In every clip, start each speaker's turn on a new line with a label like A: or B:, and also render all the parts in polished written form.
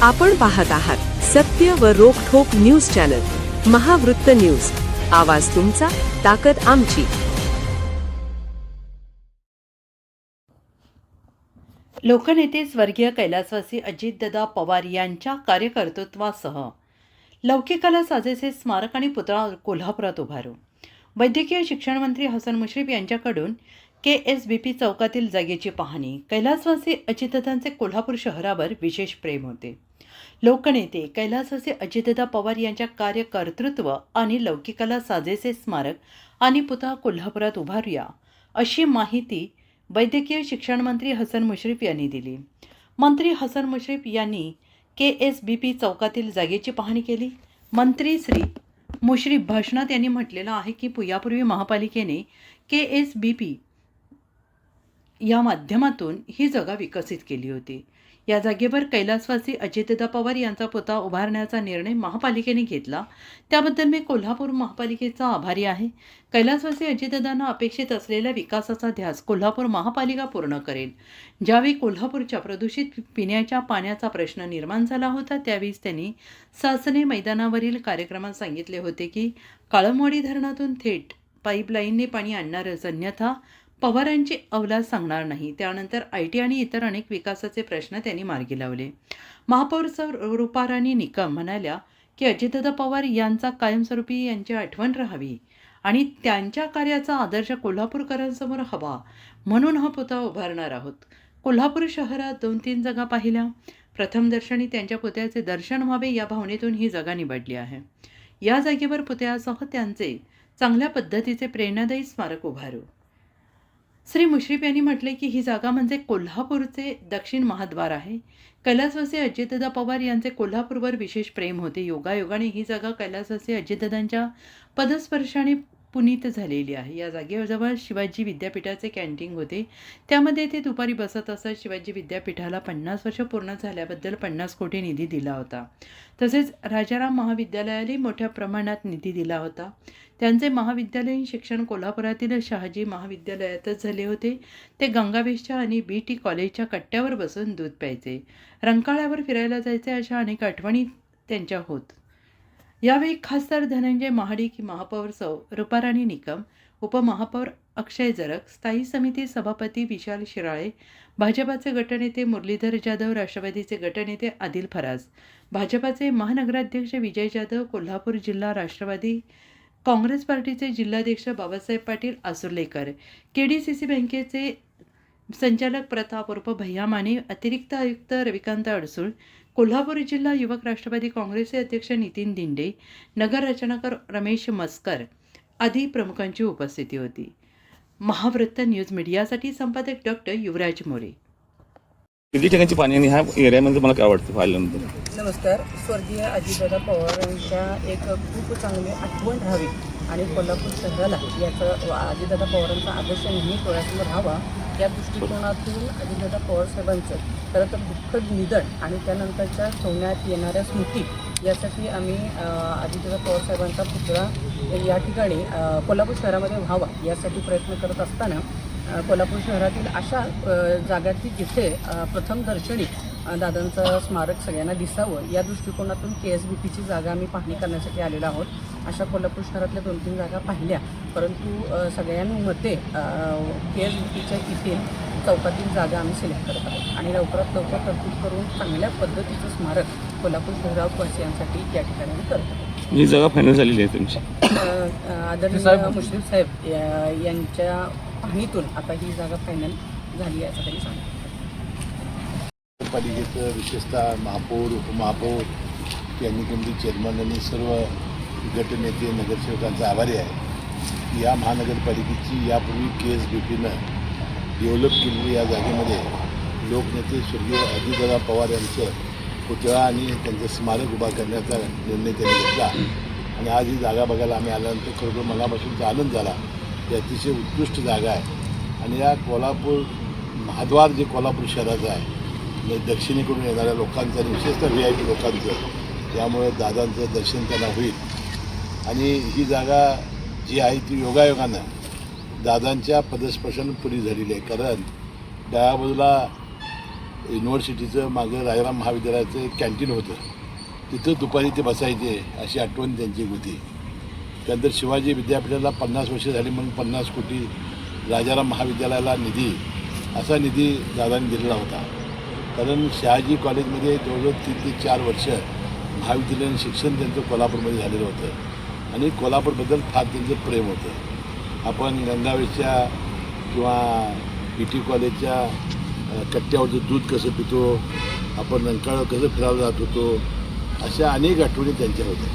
A: आपण पाहत आहात सत्य व रोखठोक न्यूज चॅनल महावृत्त न्यूज. आवाज तुमचा, ताकद आमची.
B: लोकनेते स्वर्गीय कैलासवासी अजितदादा पवार यांच्या कार्यकर्तृत्वासह लौकिकाला साजेसे स्मारक आणि पुतळा कोल्हापुरात उभारू. वैद्यकीय शिक्षण मंत्री हसन मुश्रीफ यांच्याकडून KSBP चौकातील जागेची पाहणी. कैलासवासी अजितदादांचे कोल्हापूर शहरावर विशेष प्रेम होते. लोकनेते कैलासवासी अजितदादा पवार यांच्या कार्यकर्तृत्व आणि लौकिकाला साजेसे स्मारक आणि पुतळा कोल्हापुरात उभारूया, अशी माहिती वैद्यकीय शिक्षण मंत्री हसन मुश्रीफ यांनी दिली. मंत्री हसन मुश्रीफ यांनी KSBP चौकातील जागेची पाहणी केली. मंत्री श्री मुश्रीफ भाषणात यांनी म्हटलेलं आहे की यापूर्वी महापालिकेने KSBP या माध्यमातून ही जागा विकसित केली होती. या जागेवर कैलासवासी अजितदादा पवार यांचा पुतळा उभारण्याचा निर्णय महापालिकेने घेतला, त्याबद्दल मी कोल्हापूर महापालिकेचा आभारी आहे. कैलासवासी अजितदादांना अपेक्षित असलेल्या विकासाचा ध्यास कोल्हापूर महापालिका पूर्ण करेल. ज्यावेळी कोल्हापूरच्या प्रदूषित पिण्याच्या पाण्याचा प्रश्न निर्माण झाला होता, त्यावेळीच त्यांनी सासणे मैदानावरील कार्यक्रमात सांगितले होते की काळमवाडी धरणातून थेट पाईपलाईनने पाणी आणणारच, अन्यथा पवारांची अवलाद सांगणार नाही. त्यानंतर IT आणि इतर अनेक विकासाचे प्रश्न त्यांनी मार्गी लावले. महापौर रुपाराणी निकम म्हणाल्या की अजितदादा पवार यांचा कायमस्वरूपी यांची आठवण राहावी आणि त्यांच्या कार्याचा आदर्श कोल्हापूरकरांसमोर हवा, म्हणून हा पुतळा उभारणार आहोत. कोल्हापूर शहरात 2-3 जागा पाहिल्या. प्रथम दर्शनी त्यांच्या पुतळ्याचे दर्शन व्हावे या भावनेतून ही जागा निवडली आहे. या जागेवर पुतळ्यासह त्यांचे चांगल्या पद्धतीचे प्रेरणादायी स्मारक उभारू. श्री मुश्रीफ यांनी म्हटले की ही जागा म्हणजे कोल्हापूरचे दक्षिण महाद्वार आहे. कैलासवासी अजितदादा पवार यांचे कोल्हापूरवर विशेष प्रेम होते. योगायोगाने ही जागा कैलासवासी अजितदादांच्या पदस्पर्शाने पुनीत झालेली आहे. या जागेजवळ शिवाजी विद्यापीठाचे कॅन्टीन होते, त्यामध्ये ते दुपारी बसत असत. शिवाजी विद्यापीठाला 50 वर्ष पूर्ण झाल्याबद्दल 50 कोटी निधी दिला होता. तसेच राजाराम महाविद्यालयालाही मोठ्या प्रमाणात निधी दिला होता. त्यांचे महाविद्यालयीन शिक्षण कोल्हापुरातील शहाजी महाविद्यालयातच झाले होते. ते गंगावेशच्या आणि BT कॉलेजच्या कट्ट्यावर बसून दूध प्यायचे, रंकाळ्यावर फिरायला जायचे, अशा अनेक आठवणी त्यांच्या होत. यावेळी खासदार धनंजय महाडिक, महापौर सौ रुपाराणी निकम, उपमहापौर अक्षय जरग, स्थायी समिती सभापती विशाल शिराळे, भाजपाचे गटनेते मुरलीधर जाधव, राष्ट्रवादीचे गटनेते आदिल फराज, भाजपाचे महानगराध्यक्ष विजय जाधव, कोल्हापूर जिल्हा राष्ट्रवादी काँग्रेस पार्टीचे जिल्हाध्यक्ष बाबासाहेब पाटील आसुर्लेकर, KDCC बँकेचे संचालक प्रताप उर्फ भैया माने, अतिरिक्त आयुक्त रविकांत अडसूळ, कोल्हापूर जिल्हा युवक राष्ट्रवादी काँग्रेसचे अध्यक्ष नितीन दिंडे, नगर रचनाकार रमेश मस्कर आदी प्रमुखांची उपस्थिती होती. महावृत्त न्यूज मीडियासाठी संपादक डॉक्टर युवराज मोरे.
C: किती ठिकाणची पाणी आणि ह्या एरियामध्ये मला काय वाटतं पाहिल्यानंतर?
D: नमस्कार. स्वर्गीय अजितदादा पवार यांच्या एक खूप चांगली आठवण राहावी आणि कोल्हापूर शहराला याचं अजितदादा पवारांचा आदर्श नेहमी डोळ्यासमोर राहावा, या दृष्टिकोनातून अजितदादा पवार साहेबांचं खरं तर दुःखद निधन आणि त्यानंतरच्या ठेवण्यात येणाऱ्या स्मृती यासाठी आम्ही अजितदादा पवार साहेबांचा पुतळा या ठिकाणी कोल्हापूर शहरामध्ये व्हावा यासाठी प्रयत्न करत असताना कोल्हापूर शहरातील अशा जागांची जिथे प्रथम दर्शनी दादांचं स्मारक सगळ्यांना दिसावं या दृष्टिकोनातून KSBPची जागा आम्ही पाहणी करण्यासाठी आलेलो आहोत. अशा कोल्हापूर शहरातल्या 2-3 जागा पाहिल्या, परंतु सगळ्यांमध्ये KSBPच्या येथील चौकातील जागा आम्ही सिलेक्ट करत आहोत आणि लवकरात लवकर तरतूद करून चांगल्या पद्धतीचं स्मारक कोल्हापूर शहरवासियांसाठी या ठिकाणी आम्ही करत आहोत.
C: ही जागा फायनल झालेली आहे तुमची?
D: आदरणीय मुश्रीफ साहेब यांच्या पाहणीतून आता ही जागा फायनल झाली आहे असं त्यांनी सांगितलं.
E: पालिकेचं विशेषतः महापौर, उपमहापौर, त्यांनी कमिटी चेअरमन आणि सर्व गटनेते, नगरसेवकांचा आभारी आहे. या महानगरपालिकेची यापूर्वी KSBPनं डेव्हलप केलेली या जागेमध्ये लोकनेते स्वर्गीय अजितदादा पवार यांचं पुतळा आणि त्यांचं स्मारक उभा करण्याचा निर्णय त्यांनी घेतला आणि आज ही जागा बघायला आम्ही आल्यानंतर खरोखर मनापासूनचा आनंद झाला. ही अतिशय उत्कृष्ट जागा आहे आणि या कोल्हापूर महाद्वार जे कोल्हापूर शहराचं आहे, म्हणजे दक्षिणेकडून येणाऱ्या लोकांचं आणि विशेषतः VIP लोकांचं, त्यामुळे दादांचं दर्शन त्यांना होईल. आणि ही जागा जी आहे ती योगायोगानं दादांच्या पदस्पर्शानं पुरी झालेली आहे. कारण डाव्या बाजूला युनिव्हर्सिटीचं मागं राजाराम महाविद्यालयाचं एक कॅन्टीन होतं, तिथं दुपारी ते बसायचे अशी आठवण त्यांची होती. त्यानंतर शिवाजी विद्यापीठाला 50 वर्ष झाली म्हणून 50 कोटी राजाराम महाविद्यालयाला निधी, असा निधी दादांनी दिलेला होता. कारण शहाजी कॉलेजमध्ये जवळजवळ 3 ते 4 वर्ष महाविद्यालयीन शिक्षण त्यांचं कोल्हापूरमध्ये झालेलं होतं आणि कोल्हापूरबद्दल फार त्यांचं प्रेम होतं. आपण गंगावेशच्या किंवा BT कॉलेजच्या कट्ट्यावरचं दूध कसं पितो, आपण रंकाळं कसं फिरायला जात होतो, अशा अनेक आठवणी त्यांच्या होत्या.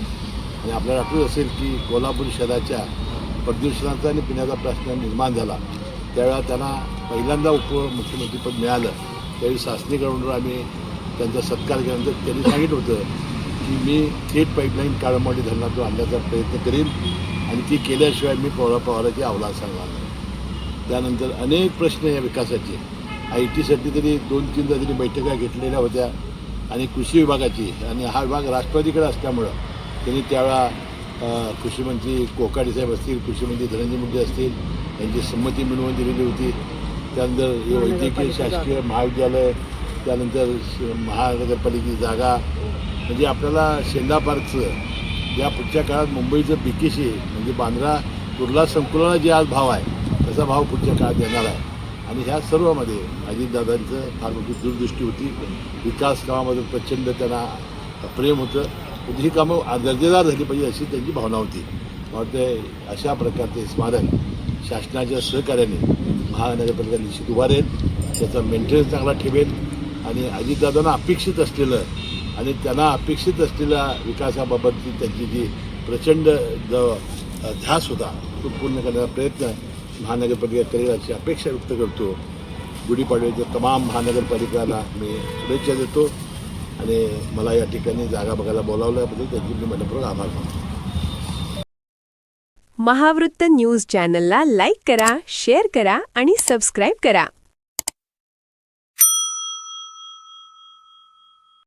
E: आणि आपल्याला आठवत असेल की कोल्हापूर शहराच्या प्रदूषणाचा आणि पिण्याचा प्रश्न निर्माण झाला त्यावेळेला त्यांना पहिल्यांदा उपमुख्यमंत्रीपद मिळालं. त्यावेळी शासनी ग्राउंडवर आम्ही त्यांचा सत्कार केल्यानंतर त्यांनी सांगितलं होतं की मी थेट पाईपलाईन काळंबवाडी धरणातून आणण्याचा प्रयत्न करीन आणि ती केल्याशिवाय मी पवाराची अवलाद सांगणार नाही. त्यानंतर अनेक प्रश्न या विकासाचे IT साठी तरी 2-3 तरी बैठका घेतलेल्या होत्या आणि कृषी विभागाची, आणि हा विभाग राष्ट्रवादीकडे असल्यामुळं त्यांनी त्यावेळा कृषीमंत्री कोकाटे साहेब असतील, कृषीमंत्री धनंजय मुंडे असतील, यांची संमती मिळवून दिलेली होती. त्यानंतर हे वैद्यकीय शासकीय महाविद्यालय, त्यानंतर महानगरपालिकेची जागा, म्हणजे आपल्याला शेंदा पार्कचं या पुढच्या काळात मुंबईचं BKC म्हणजे बांद्रा कुर्ला संकुलाला जे आज भाव आहे तसा भाव पुढच्या काळात येणार आहे. आणि ह्या सर्वामध्ये अजितदादांचं फार मोठी दूरदृष्टी होती. विकास कामामध्ये प्रचंड त्यांना प्रेम होतं. म्हणजे ही कामं दर्जेदार झाली पाहिजे अशी त्यांची भावना होती. वाटते अशा प्रकारचे स्मारक शासनाच्या सहकार्याने महानगरपालिका निश्चित उभारेल, त्याचा मेंटेनन्स चांगला ठेवेल आणि अजितदादांना अपेक्षित असलेलं आणि त्यांना अपेक्षित असलेल्या विकासाबाबतची त्यांची जी प्रचंड ध्यास होता तो पूर्ण करण्याचा प्रयत्न महानगरपालिका करेल अशी अपेक्षा व्यक्त करतो. गुढीपाडव्याच्या तमाम महानगरपालिकाला मी शुभेच्छा देतो आणि मला या ठिकाणी जागा बघायला बोलावल्याबद्दल त्यांची मी मनपूर्वक आभार मानतो.
A: महावृत्त न्यूज चॅनलला लाईक करा, शेअर करा आणि सबस्क्राईब करा.